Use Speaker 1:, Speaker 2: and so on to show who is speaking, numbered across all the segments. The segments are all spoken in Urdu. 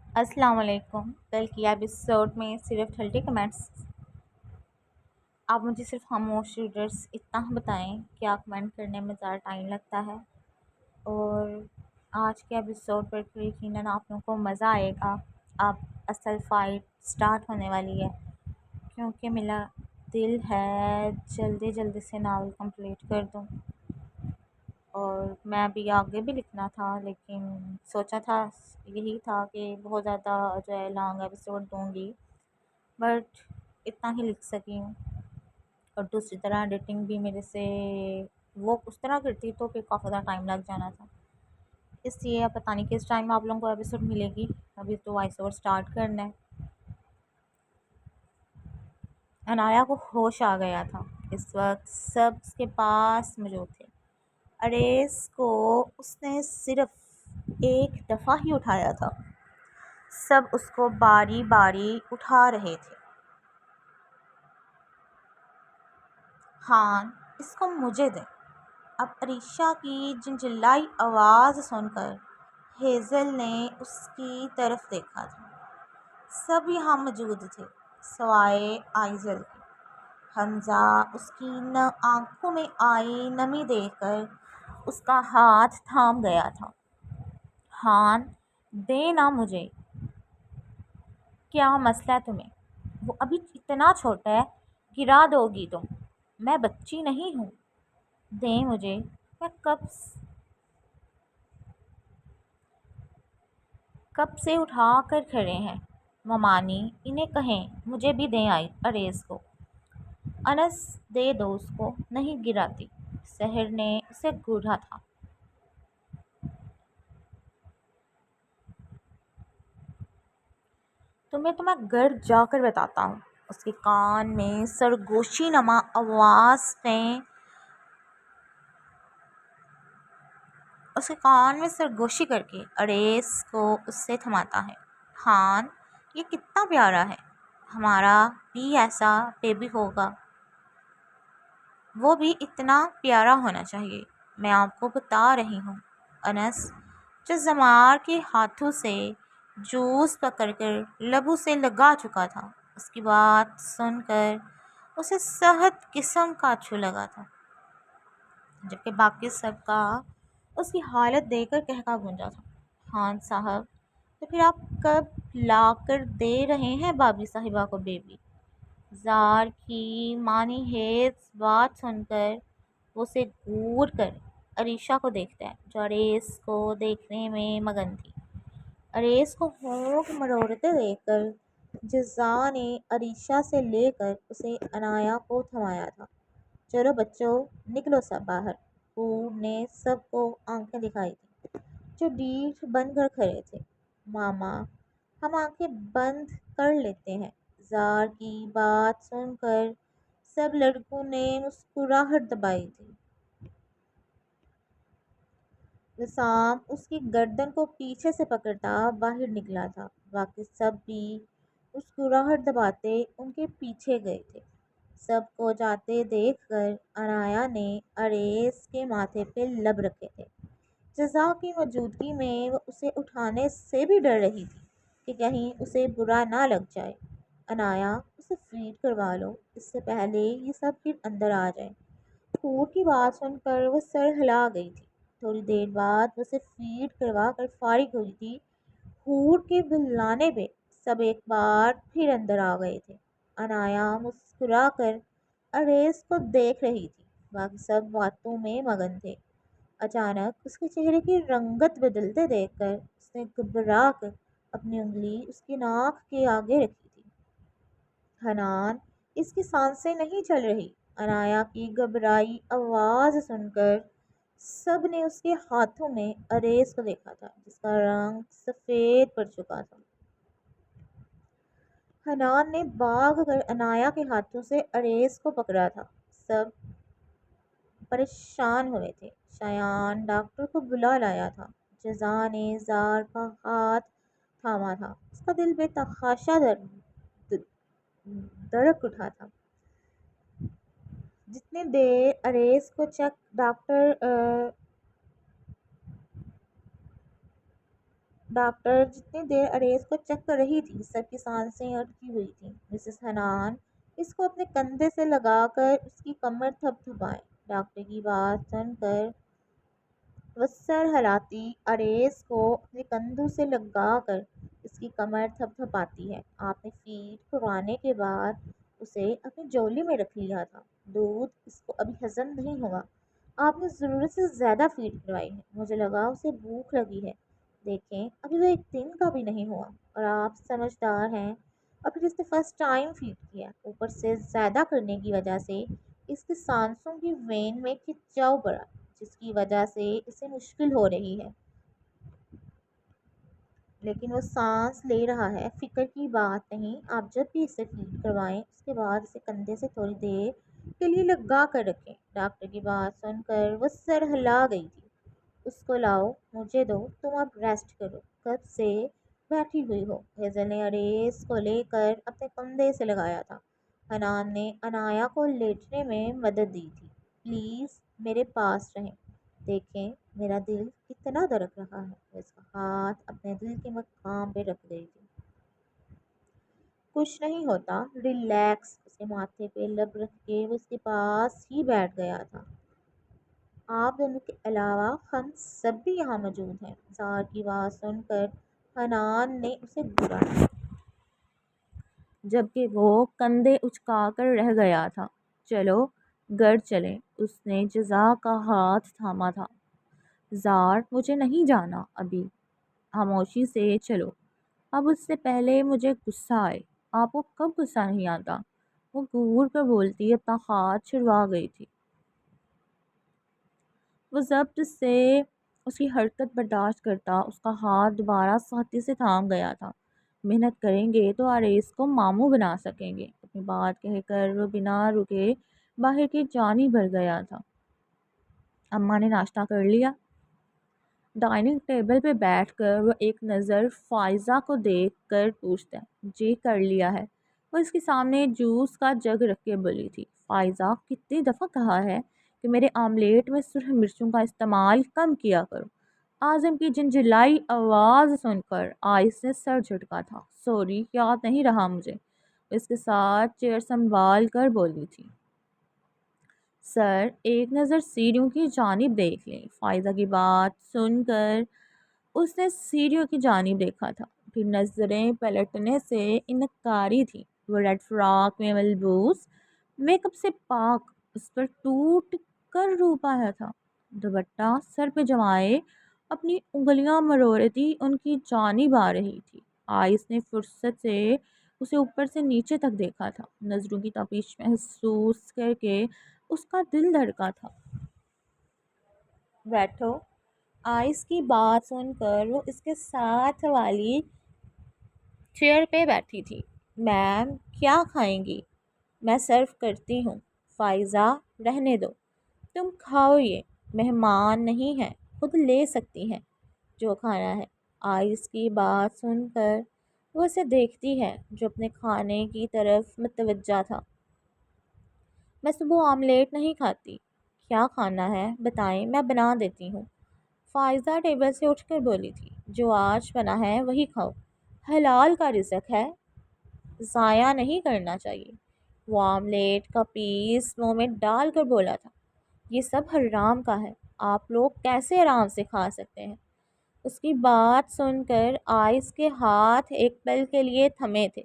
Speaker 1: السلام علیکم۔ کل کی ایپیسوڈ میں صرف 30 کمنٹس۔ آپ مجھے صرف خاموش ریڈرز اتنا بتائیں کیا کمنٹ کرنے میں زیادہ ٹائم لگتا ہے، اور آج کے ایپیسوڈ پر یقیناً آپ لوگوں کو مزہ آئے گا۔ اب اصل فائٹ سٹارٹ ہونے والی ہے، کیونکہ میرا دل ہے جلدی جلدی سے ناول کمپلیٹ کر دوں، اور میں ابھی آگے بھی لکھنا تھا، لیکن سوچا تھا یہی تھا کہ بہت زیادہ جو ہے لانگ ایپیسوڈ دوں گی، بٹ اتنا ہی لکھ سکی ہوں۔ اور دوسری طرح ایڈیٹنگ بھی میرے سے وہ اس طرح کرتی تو کہ کافی زیادہ ٹائم لگ جانا تھا، اس لیے اب پتہ نہیں کس ٹائم آپ لوگوں کو ایپیسوڈ ملے گی۔ ابھی تو وائس اوور اسٹارٹ کرنا ہے۔ عنایا کو ہوش آ گیا تھا، اس وقت سب اس کے پاس موجود تھے۔ اریس کو اس نے صرف ایک دفعہ ہی اٹھایا تھا، سب اس کو باری باری اٹھا رہے تھے۔ خان، اس کو مجھے دیں۔ اب عریشہ کی جنجلائی آواز سن کر ہیزل نے اس کی طرف دیکھا تھا۔ سب یہاں موجود تھے سوائے آئزل کے۔ حمزہ اس کی آنکھوں میں آئی نمی دیکھ کر اس کا ہاتھ تھام گیا تھا۔ خان، دے نا مجھے۔ کیا مسئلہ ہے تمہیں؟ وہ ابھی اتنا چھوٹا ہے، گرا دو گی تم۔ میں بچی نہیں ہوں، دیں مجھے۔ میں کب سے اٹھا کر کھڑے ہیں، ممانی انہیں کہیں مجھے بھی دیں اریز کو۔ انس، دے دو اس کو، نہیں گراتی۔ سحر نے اسے گھوڑا تھا۔ تمہیں تو میں گھر جا کر بتاتا ہوں۔ اس کے کان میں سرگوشی نما آواز میں سرگوشی کر کے اریس کو اس سے تھماتا ہے۔ خان، یہ کتنا پیارا ہے، ہمارا بھی ایسا بیبی ہوگا، وہ بھی اتنا پیارا ہونا چاہیے۔ میں آپ کو بتا رہی ہوں۔ انس، جو زمار کے ہاتھوں سے جوس پکڑ کر لبوں سے لگا چکا تھا، اس کی بات سن کر اسے صحت قسم کا اچھو لگا تھا، جبکہ باقی سب کا اس کی حالت دیکھ کر قہقہ گونجا تھا۔ خان صاحب، تو پھر آپ کب لا کر دے رہے ہیں بابی صاحبہ کو بیبی؟ زار کی مانی ہیز بات سن کر وہ اسے گور کر عریشہ کو دیکھتا ہے، جو اریس کو دیکھنے میں مگن تھی۔ اریس کو ہونٹ مروڑتے دیکھ کر جزا نے عریشہ سے لے کر اسے عنایا کو تھمایا تھا۔ چلو بچوں، نکلو سب باہر۔ پور نے سب کو آنکھیں دکھائی تھی، جو ڈیٹھ بن کر کھڑے تھے۔ ماما، ہم آنکھیں بند کر لیتے ہیں۔ زار کی بات سن کر سب لڑکوں نے مسکراہٹ دبائی تھی۔ وسام اس کی گردن کو پیچھے سے پکڑتا باہر نکلا تھا، باقی سب بھی مسکراہٹ دباتے ان کے پیچھے گئے تھے۔ سب کو جاتے دیکھ کر عنایا نے اریس کے ماتھے پہ لب رکھے تھے۔ جزا کی موجودگی میں وہ اسے اٹھانے سے بھی ڈر رہی تھی کہ کہیں اسے برا نہ لگ جائے۔ عنایا، اسے فیڈ کروا لو، اس سے پہلے یہ سب پھر اندر آ جائیں۔ پھوڑ کی بات سن کر وہ سر ہلا گئی تھی۔ تھوڑی دیر بعد وہ اسے فیڈ کروا کر فارغ ہوئی تھی۔ پھوڑ کے بلانے پہ سب ایک بار پھر اندر آ گئے تھے۔ عنایا مسکرا کر اریس کو دیکھ رہی تھی، باقی سب باتوں میں مگن تھے۔ اچانک اس کے چہرے کی رنگت بدلتے دیکھ کر اس نے گھبرا کر اپنی انگلی اس کی ناک کے آگے رکھی تھی۔ حنان، اس کی سانسیں نہیں چل رہی۔ عنایا کی گھبرائی آواز سن کر سب نے اس کے ہاتھوں میں اریس کو دیکھا تھا، جس کا رنگ سفید پڑ چکا تھا۔ حنان نے بھاگ کر عنایا کے ہاتھوں سے اریس کو پکڑا تھا۔ سب پریشان ہوئے تھے۔ شایان ڈاکٹر کو بلا لایا تھا۔ جزا نے زار کا ہاتھ تھاما تھا، اس کا دل بے تحاشا دھڑک اٹھا تھا۔ جتنی دیر اریس کو ڈاکٹر ڈاکٹر جتنی دیر اریز کو چیک کر رہی تھی سب کی سانسیں اٹکی ہوئی تھیں۔ مسز حنان اس کو اپنے کندھے سے لگا کر اس کی کمر تھپ تھپائیں۔ ڈاکٹر کی بات سن کر وہ سر ہلاتی اریز کو اپنے کندھوں سے لگا کر اس کی کمر تھپ تھپاتی ہے۔ آپ نے فیڈ کروانے کے بعد اسے اپنی جولی میں رکھ لیا تھا۔ دودھ اس کو ابھی ہضم نہیں ہوا۔ آپ نے ضرورت سے زیادہ فیڈ کروائی ہے۔ مجھے لگا اسے بھوک لگی ہے۔ دیکھیں ابھی وہ ایک دن کا بھی نہیں ہوا اور آپ سمجھدار ہیں۔ اور پھر اس نے فرسٹ ٹائم فیڈ کیا، اوپر سے زیادہ کرنے کی وجہ سے اس کی سانسوں کی وین میں کھچاؤ پڑا، جس کی وجہ سے اسے مشکل ہو رہی ہے، لیکن وہ سانس لے رہا ہے۔ فکر کی بات نہیں، آپ جب بھی اسے فیڈ کروائیں اس کے بعد اسے کندھے سے تھوڑی دیر کے لیے لگا کر رکھیں۔ ڈاکٹر کی بات سن کر وہ سر ہلا گئی تھی۔ اس کو لاؤ، مجھے دو، تم اب ریسٹ کرو، کب سے بیٹھی ہوئی ہو۔ ہیزل نے اریز کو لے کر اپنے کندھے سے لگایا تھا۔ حنان نے عنایا کو لیٹنے میں مدد دی تھی۔ پلیز میرے پاس رہیں، دیکھیں میرا دل کتنا دھڑک رہا ہے۔ وہ اس کا ہاتھ اپنے دل کے مقام پہ رکھ گئی تھی۔ کچھ نہیں ہوتا، ریلیکس۔ اس کے ماتھے پہ لب رکھ کے وہ اس کے پاس ہی بیٹھ گیا تھا۔ آپ دونوں کے علاوہ ہم سب بھی یہاں موجود ہیں۔ زار کی بات سن کر حنان نے اسے گھورا جبکہ وہ کندھے اچکا کر رہ گیا تھا۔ چلو گھر چلیں، اس نے جزا کا ہاتھ تھاما تھا۔ زار مجھے نہیں جانا ابھی، خاموشی سے چلو۔ اب اس سے پہلے مجھے غصہ آئے۔ آپ کو کب غصہ نہیں آتا؟ وہ گھور کر بولتی اپنا ہاتھ چھڑوا گئی تھی۔ وہ ضبط سے اس کی حرکت برداشت کرتا، اس کا ہاتھ دوبارہ سختی سے تھام گیا تھا۔ محنت کریں گے تو اریز کو ماموں بنا سکیں گے۔ اپنی بات کہہ کر وہ بنا رکے باہر کی جانب بڑھ گیا تھا۔ اماں نے ناشتہ کر لیا؟ ڈائننگ ٹیبل پہ بیٹھ کر وہ ایک نظر فائزہ کو دیکھ کر پوچھتا ہے، جی کر لیا ہے۔ وہ اس کے سامنے جوس کا جگ رکھ کے بولی تھی، فائزہ کتنی دفعہ کہا ہے کہ میرے آملیٹ میں سرخ مرچوں کا استعمال کم کیا کرو۔ اعظم کی جھنجھلائی آواز سن کر آئس نے سر جھٹکا تھا، سوری یاد نہیں رہا مجھے۔ اس کے ساتھ چیئر سنبھال کر بولی تھی، سر ایک نظر سیڑھیوں کی جانب دیکھ لیں۔ فائزہ کی بات سن کر اس نے سیڑھیوں کی جانب دیکھا تھا، پھر نظریں پلٹنے سے انکاری تھی۔ وہ ریڈ فراک میں ملبوس میک اپ سے پاک اس پر ٹوٹ کر روپ آیا تھا۔ دوپٹہ سر پہ جمائے اپنی انگلیاں مروڑتی ان کی جانب آ رہی تھی۔ آئس نے فرصت سے اسے اوپر سے نیچے تک دیکھا تھا، نظروں کی تپش محسوس کر کے اس کا دل دھڑکا تھا۔ بیٹھو۔ آئس کی بات سن کر وہ اس کے ساتھ والی چیئر پہ بیٹھی تھی۔ میم کیا کھائیں گی؟ میں سرو کرتی ہوں۔ فائزہ رہنے دو، تم کھاؤ، یہ مہمان نہیں ہیں، خود لے سکتی ہیں جو کھانا ہے۔ آئس کی بات سن کر وہ اسے دیکھتی ہے جو اپنے کھانے کی طرف متوجہ تھا۔ میں صبح آملیٹ نہیں کھاتی، کیا کھانا ہے بتائیں، میں بنا دیتی ہوں۔ فائزہ ٹیبل سے اٹھ کر بولی تھی، جو آج بنا ہے وہی کھاؤ، حلال کا رزق ہے، ضائع نہیں کرنا چاہیے۔ وہ آملیٹ کا پیس منہ میں ڈال کر بولا تھا، یہ سب حرام کا ہے، آپ لوگ کیسے آرام سے کھا سکتے ہیں؟ اس کی بات سن کر آئس کے ہاتھ ایک پل کے لیے تھمے تھے،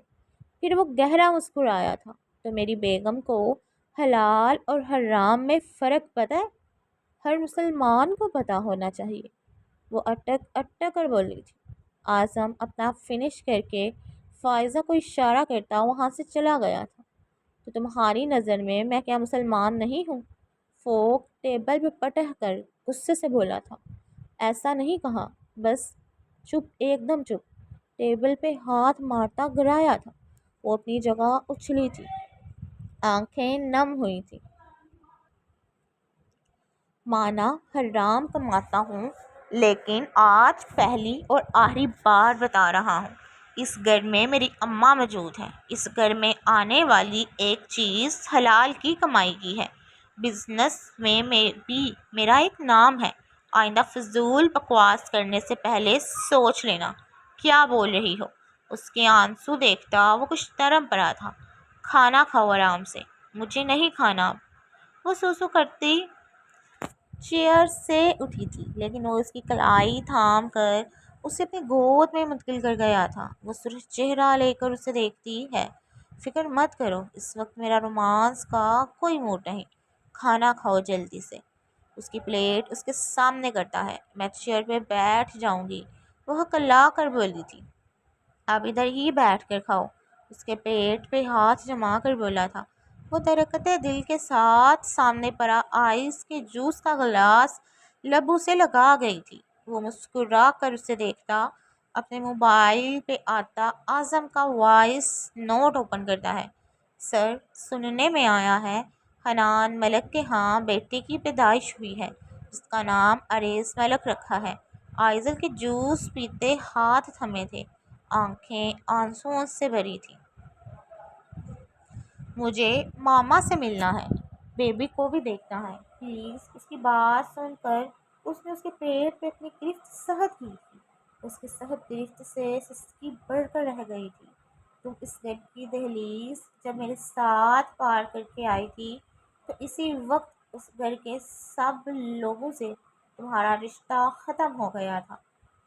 Speaker 1: پھر وہ گہرا مسکرایا تھا، تو میری بیگم کو حلال اور حرام میں فرق پتہ ہے؟ ہر مسلمان کو پتہ ہونا چاہیے۔ وہ اٹک اٹک کر بولی تھی۔ اعظم اپنا فنش کر کے فائزہ کو اشارہ کرتا وہاں سے چلا گیا تھا۔ تو تمہاری نظر میں کیا مسلمان نہیں ہوں؟ فوق ٹیبل پہ پٹک کر غصے سے بولا تھا۔ ایسا نہیں کہا، بس چپ، ایک دم چپ۔ ٹیبل پہ ہاتھ مارتا گرایا تھا۔ وہ اپنی جگہ اچھلی تھی، آنکھیں نم ہوئی تھی۔ مانا حرام کماتا ہوں، لیکن آج پہلی اور آخری بار بتا رہا ہوں، اس گھر میں میری اماں موجود ہیں، اس گھر میں آنے والی ایک چیز حلال کی کمائی کی ہے، بزنس میں بھی میرا ایک نام ہے، آئندہ فضول بکواس کرنے سے پہلے سوچ لینا کیا بول رہی ہو۔ اس کے آنسو دیکھتا وہ کچھ نرم پڑا تھا۔ کھانا کھاؤ آرام سے، مجھے نہیں کھانا اب۔ وہ سوسو کرتی چیئر سے اٹھی تھی، لیکن وہ اس کی کلائی تھام کر اسے اپنی گود میں منتقل کر گیا تھا۔ وہ سرخ چہرہ لے کر اسے دیکھتی ہے۔ فکر مت کرو، اس وقت میرا رومانس کا کوئی موڈ نہیں۔ کھانا کھاؤ جلدی سے۔ اس کی پلیٹ اس کے سامنے کرتا ہے۔ میں چیئر پہ بیٹھ جاؤں گی، وہ ہکلا کر بولی تھی۔ اب ادھر ہی بیٹھ کر کھاؤ، اس کے پیٹ پہ ہاتھ جما کر بولا تھا۔ وہ درکت دل کے ساتھ سامنے پڑا آئس کے جوس کا گلاس لبوں سے لگا گئی تھی۔ وہ مسکرا کر اسے دیکھتا، اپنے موبائل پہ آتا اعظم کا وائس نوٹ اوپن کرتا ہے۔ سر، سننے میں آیا ہے حنان ملک کے ہاں بیٹے کی پیدائش ہوئی ہے، جس کا نام عریس ملک رکھا ہے۔ آئزل کے جوس پیتے ہاتھ تھمے تھے، آنکھیں آنسوؤں سے بھری تھیں۔ مجھے ماما سے ملنا ہے، بیبی کو بھی دیکھنا ہے پلیز۔ اس کی بات سن کر اس نے اس کے پیٹ پہ اپنی گرفت سخت کی تھی۔ اس کی سخت گرفت سے سسکی بڑھ کر رہ گئی تھی۔ تم اس گھر کی دہلیز جب میرے ساتھ پار کر کے آئی تھی تو اسی وقت اس گھر کے سب لوگوں سے تمہارا رشتہ ختم ہو گیا تھا۔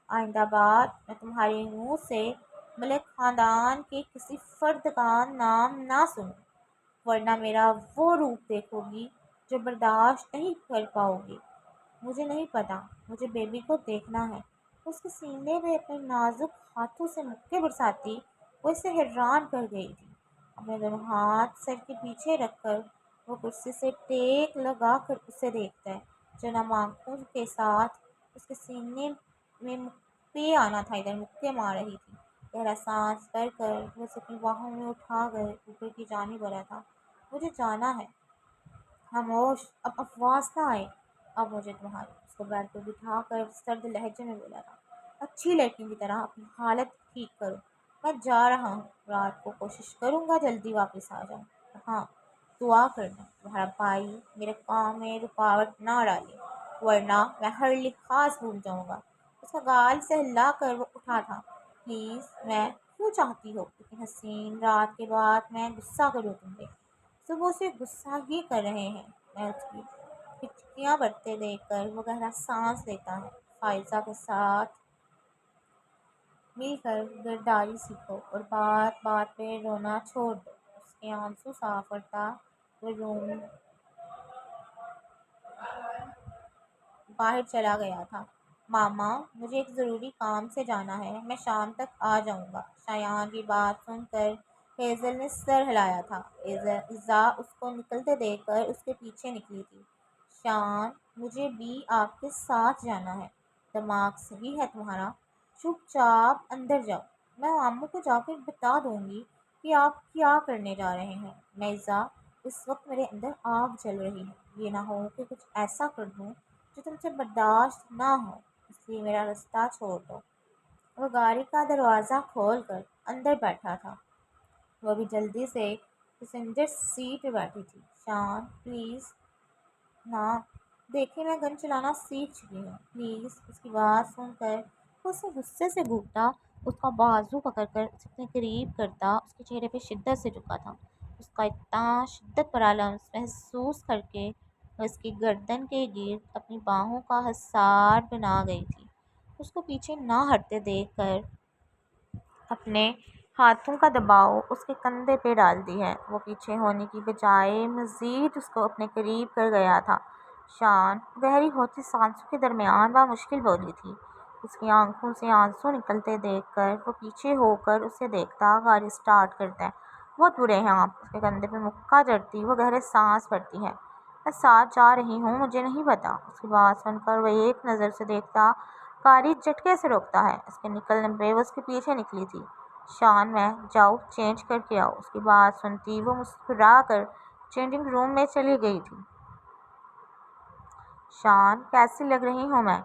Speaker 1: آئندہ بار میں تمہارے منہ سے ملک خاندان کے کسی فرد کا نام نہ سنوں، ورنہ میرا وہ روپ دیکھو گی جو برداشت نہیں کر پاؤ گی۔ مجھے نہیں پتا، مجھے بیبی کو دیکھنا ہے۔ اس کے سینے میں اپنے نازک ہاتھوں سے مکے برساتی وہ اسے حیران کر گئی تھی۔ اپنے دونوں ہاتھ سر کے پیچھے رکھ کر وہ کرسی سے ٹیک لگا کر اسے دیکھتا ہے جو نم آنکھوں کے ساتھ اس کے سینے میں مکے آنا تھا، ادھر مکے مار رہی تھی۔ گہرا سانس بھر کر وہ اسے اپنی باہوں میں اٹھا کر اوپر کی جانب بڑھا تھا۔ مجھے جانا ہے۔ خاموش، اب آواز نہ آئے۔ اب مجھے تمہاری، اس کو بیڈ پہ بٹھا کر سرد لہجے میں بولا تھا۔ اچھی لڑکی کی طرح اپنی حالت ٹھیک کرو، میں جا رہا ہوں۔ رات کو کوشش کروں گا جلدی واپس آ جاؤں۔ ہاں، دعا کرنا تمہارا بھائی میرے کام میں رکاوٹ نہ ڈالے، ورنہ میں ہر لحاظ بھول جاؤں گا۔ اس کا گال سہلا کر وہ اٹھا تھا۔ پلیز، میں کیوں چاہتی ہو اتنی حسین رات کے بعد میں غصہ کروں تم پہ؟ صبح سے غصہ ہی کر رہے ہیں۔ میں اس کی ہچکیاں بڑھتے دیکھ کر وہ گہرا سانس لیتا ہے۔ فائزہ کے ساتھ مل کر گرداری سیکھو اور بات بات پہ رونا چھوڑ دو۔ اس کے آنسو صاف کرتا وہ روم باہر چلا گیا تھا۔ ماما، مجھے ایک ضروری کام سے جانا ہے، میں شام تک آ جاؤں گا۔ شایان کی بات سن کر ہیزل نے سر ہلایا تھا۔ ایزا اس کو نکلتے دیکھ کر اس کے پیچھے نکلی تھی۔ شان، مجھے بھی آپ کے ساتھ جانا ہے۔ دماغ صحیح ہے تمہارا؟ چپ چاپ اندر جاؤ، میں عمو کو جا کر بتا دوں گی کہ آپ کیا کرنے جا رہے ہیں۔ ایزا، اس وقت میرے اندر آگ جل رہی ہے، یہ نہ ہو کہ کچھ ایسا کر دوں جو تم سے برداشت نہ ہو، اس لیے میرا راستہ چھوڑ دو۔ وہ گاڑی کا دروازہ کھول کر اندر بیٹھا تھا۔ وہ بھی جلدی سے پیسنجر سیٹ پہ بیٹھی تھی۔ شان، پلیز نہ دیکھیں، میں گن چلانا سیکھ چکی ہوں، پلیز۔ اس کی بات سن کر وہ اسے غصے سے گھورتا، اس کا بازو پکڑ کر اسے اپنے قریب کرتا۔ اس کے چہرے پہ شدت سے جھکا تھا۔ اس کا اتنا شدت بھرا لمس محسوس کر کے وہ اس کی گردن کے گرد اپنی باہوں کا حصار بنا گئی تھی۔ اس کو پیچھے نہ ہٹتے دیکھ کر اپنے ہاتھوں کا دباؤ اس کے کندھے پہ ڈال دی ہے۔ وہ پیچھے ہونے کی بجائے مزید اس کو اپنے قریب کر گیا تھا۔ شان، گہری ہوتی سانسوں کے درمیان بامشکل بولی تھی۔ اس کی آنکھوں سے آنسو نکلتے دیکھ کر وہ پیچھے ہو کر اسے دیکھتا۔ گاڑی سٹارٹ کرتا ہے۔ بہت برے ہیں آپ۔ اس کے کندھے پہ مکہ جڑتی وہ گہرے سانس بھرتی ہے۔ میں ساتھ جا رہی ہوں، مجھے نہیں پتا۔ اس کی بات سن کر وہ ایک نظر سے دیکھتا، گاڑی جھٹکے سے روکتا ہے۔ اس کے نکلنے پہ وہ اس کے پیچھے نکلی تھی۔ شان، میں جاؤ چینج کر کے آؤ۔ اس کی بات سنتی وہ مسکرا کر چینجنگ روم میں چلی گئی تھی۔ شان، کیسی لگ رہی ہوں میں؟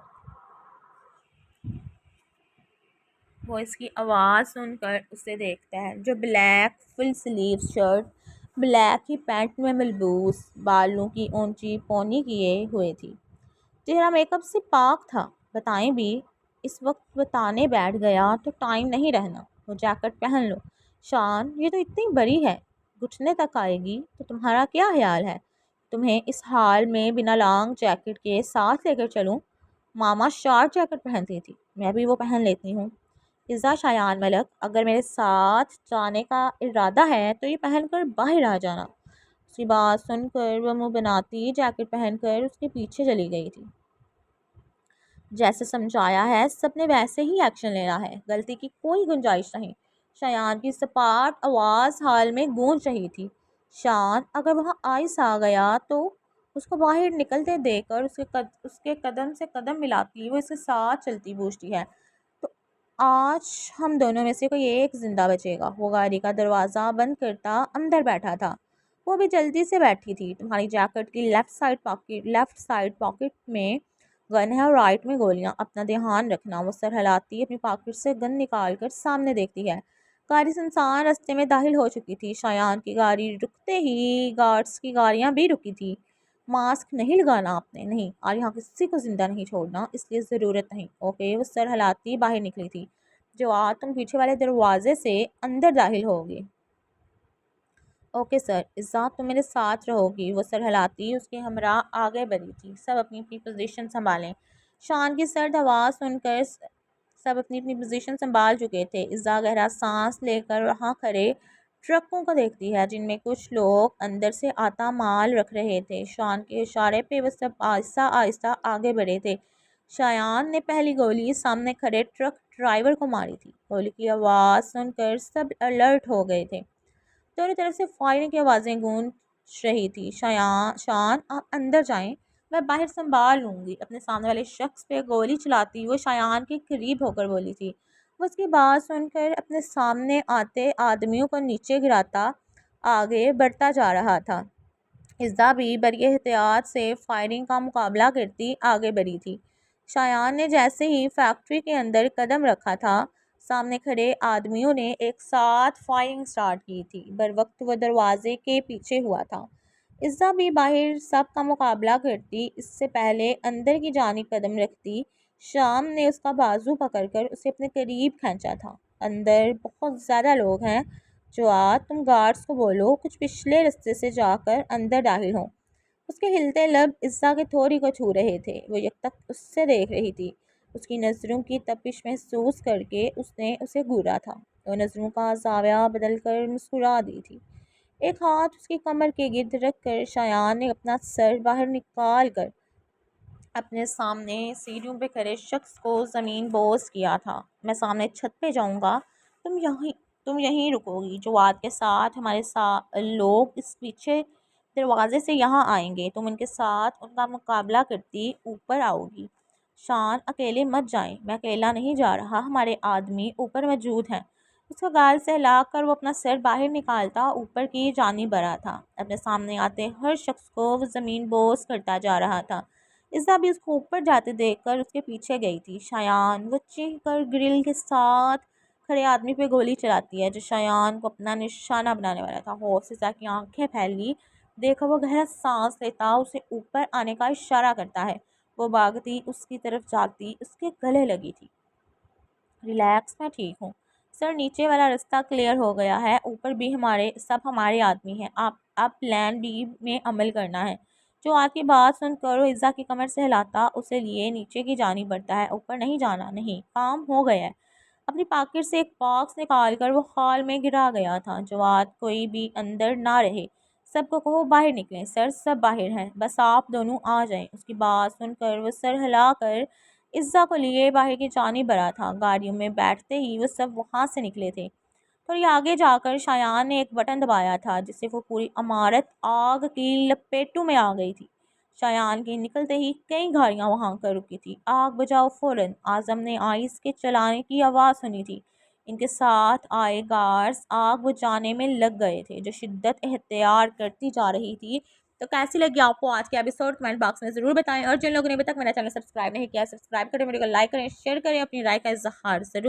Speaker 1: وہ اس کی آواز سن کر اسے دیکھتا ہے جو بلیک فل سلیو شرٹ، بلیک ہی پینٹ میں ملبوس، بالوں کی اونچی پونی کیے ہوئے تھی۔ چہرہ میک اپ سے پاک تھا۔ بتائیں بھی، اس وقت بتانے بیٹھ گیا تو ٹائم نہیں رہنا، وہ جیکٹ پہن لو۔ شان، یہ تو اتنی بڑی ہے، گھٹنے تک آئے گی، تو تمہارا کیا خیال ہے تمہیں اس حال میں بنا لانگ جیکٹ کے ساتھ لے کر چلوں؟ ماما شارٹ جیکٹ پہنتی تھی، میں بھی وہ پہن لیتی ہوں۔ فضا، شایان ملک، اگر میرے ساتھ جانے کا ارادہ ہے تو یہ پہن کر باہر آ جانا۔ اس کی بات سن کر وہ منہ بناتی جیکٹ پہن کر اس کے پیچھے چلی گئی تھی۔ جیسے سمجھایا ہے سب نے ویسے ہی ایکشن لینا ہے، غلطی کی کوئی گنجائش نہیں۔ شایان کی سپاٹ آواز حال میں گونج رہی تھی۔ شان، اگر وہاں آئس آ گیا تو؟ اس کو باہر نکلتے دیکھ کر اس کے قدم سے قدم ملاتی وہ اس کے ساتھ چلتی پوچھتی ہے، تو آج ہم دونوں میں سے کوئی ایک زندہ بچے گا؟ وہ گاڑی کا دروازہ بند کرتا اندر بیٹھا تھا۔ وہ بھی جلدی سے بیٹھی تھی۔ تمہاری جیکٹ کی لیفٹ سائڈ پاکٹ میں گن ہے اور رائٹ میں گولیاں، اپنا دھیان رکھنا۔ وہ سر ہلاتی اپنی پاکٹ سے گن نکال کر سامنے دیکھتی ہے۔ گاڑی سنسان رستے میں داخل ہو چکی تھی۔ شایان کی گاڑی رکتے ہی گارڈز کی گاڑیاں بھی رکی تھی۔ ماسک نہیں لگانا آپ نے؟ نہیں، اور یہاں کسی کو زندہ نہیں چھوڑنا، اس لیے ضرورت نہیں۔ اوکے، وہ سر ہلاتی باہر نکلی تھی۔ جواد، تم پیچھے والے دروازے سے اندر داخل ہوگی۔ Okay sir. عزت، تم میرے ساتھ رہو گی۔ وہ سر ہلاتی اس کے ہمراہ آگے بڑھی تھی۔ سب اپنی اپنی پوزیشن سنبھالیں۔ شان کی سرد آواز سن کر سب اپنی اپنی پوزیشن سنبھال چکے تھے۔ عزت گہرا سانس لے کر وہاں کھڑے ٹرکوں کو دیکھتی ہے جن میں کچھ لوگ اندر سے آتا مال رکھ رہے تھے۔ شان کے اشارے پہ وہ سب آہستہ آہستہ آگے بڑھے تھے۔ شایان نے پہلی گولی سامنے کھڑے ٹرک ڈرائیور کو ماری تھی۔ گولی کی آواز سن کر سب الرٹ ہو گئے تھے۔ دونوں طرف سے فائرنگ کی آوازیں گونج رہی تھی۔ شان، آپ اندر جائیں، میں باہر سنبھال لوں گی۔ اپنے سامنے والے شخص پہ گولی چلاتی وہ شایان کے قریب ہو کر بولی تھی۔ وہ اس کی بات سن کر اپنے سامنے آتے آدمیوں کو نیچے گراتا آگے بڑھتا جا رہا تھا۔ عزت بھی بڑی احتیاط سے فائرنگ کا مقابلہ کرتی آگے بڑھی تھی۔ شایان نے جیسے ہی فیکٹری کے اندر قدم رکھا تھا، سامنے کھڑے آدمیوں نے ایک ساتھ فائرنگ سٹارٹ کی تھی۔ بروقت وہ دروازے کے پیچھے ہوا تھا۔ عزت بھی باہر سب کا مقابلہ کرتی اس سے پہلے اندر کی جانب قدم رکھتی۔ شام نے اس کا بازو پکڑ کر اسے اپنے قریب کھینچا تھا۔ اندر بہت زیادہ لوگ ہیں۔ جواد، تم گارڈز کو بولو کچھ پچھلے رستے سے جا کر اندر داخل ہوں۔ اس کے ہلتے لب عزت کے تھوڑی کو چھو رہے تھے۔ وہ یکتک اس سے دیکھ رہی تھی۔ اس کی نظروں کی تپش محسوس کر کے اس نے اسے گھورا تھا۔ وہ نظروں کا زاویہ بدل کر مسکرا دی تھی۔ ایک ہاتھ اس کی کمر کے گرد رکھ کر شایان نے اپنا سر باہر نکال کر اپنے سامنے سیڑھیوں پہ کھڑے شخص کو زمین بوس کیا تھا۔ میں سامنے چھت پہ جاؤں گا، تم یہیں رکو گی۔ جواد کے ساتھ ہمارے لوگ اس پیچھے دروازے سے یہاں آئیں گے، تم ان کے ساتھ ان کا مقابلہ کرتی اوپر آؤ گی۔ شان، اکیلے مت جائیں۔ میں اکیلا نہیں جا رہا، ہمارے آدمی اوپر موجود ہیں۔ اس کا گال سہلا کر وہ اپنا سر باہر نکالتا اوپر کی جانب بڑھا تھا۔ اپنے سامنے آتے ہر شخص کو وہ زمین بوس کرتا جا رہا تھا۔ عزت بھی اس کو اوپر جاتے دیکھ کر اس کے پیچھے گئی تھی۔ شایان، وہ چیخ کر گرل کے ساتھ کھڑے آدمی پہ گولی چلاتی ہے جو شایان کو اپنا نشانہ بنانے والا تھا۔ حوصلہ کی آنکھیں پھیل لی، دیکھا وہ گہرا سانس لیتا اسے اوپر آنے کا اشارہ کرتا ہے۔ وہ بھاگتی اس کی طرف جاتی اس کے گلے لگی تھی۔ ریلیکس، میں ٹھیک ہوں سر، نیچے والا رستہ کلیئر ہو گیا ہے، اوپر بھی سب ہمارے آدمی ہیں، آپ پلان بی میں عمل کرنا ہے۔ جو آج کی بات سن کر وہ عزت کی کمر سے ہلاتا اسے لیے نیچے کی جانب بڑھتا ہے۔ اوپر نہیں جانا، نہیں، کام ہو گیا ہے۔ اپنی پاکٹ سے ایک باکس نکال کر وہ خال میں گرا گیا تھا۔ جواد، کوئی بھی اندر نہ رہے، سب کو کہو باہر نکلیں۔ سر، سب باہر ہیں، بس آپ دونوں آ جائیں۔ اس کی بات سن کر وہ سر ہلا کر عزت کو لیے باہر کی جانب بڑھا تھا۔ گاڑیوں میں بیٹھتے ہی وہ سب وہاں سے نکلے تھے۔ تھوڑی آگے جا کر شایان نے ایک بٹن دبایا تھا جس سے وہ پوری عمارت آگ کی لپیٹوں میں آ گئی تھی۔ شایان کے نکلتے ہی کئی گاڑیاں وہاں کر رکی تھی۔ آگ بجھاؤ فوراً! اعظم نے آئس کے چلانے کی آواز سنی تھی۔ ان کے ساتھ آئے گارڈز آگ بجھانے میں لگ گئے تھے جو شدت اختیار کرتی جا رہی تھی۔ تو کیسی لگی آپ کو آج کے ایپیسوڈ؟ کمنٹ باکس میں ضرور بتائیں، اور جن لوگوں نے ابھی تک میرا چینل سبسکرائب نہیں کیا، سبسکرائب کریں، ویڈیو کو لائک کریں، شیئر کریں، اپنی رائے کا اظہار ضرور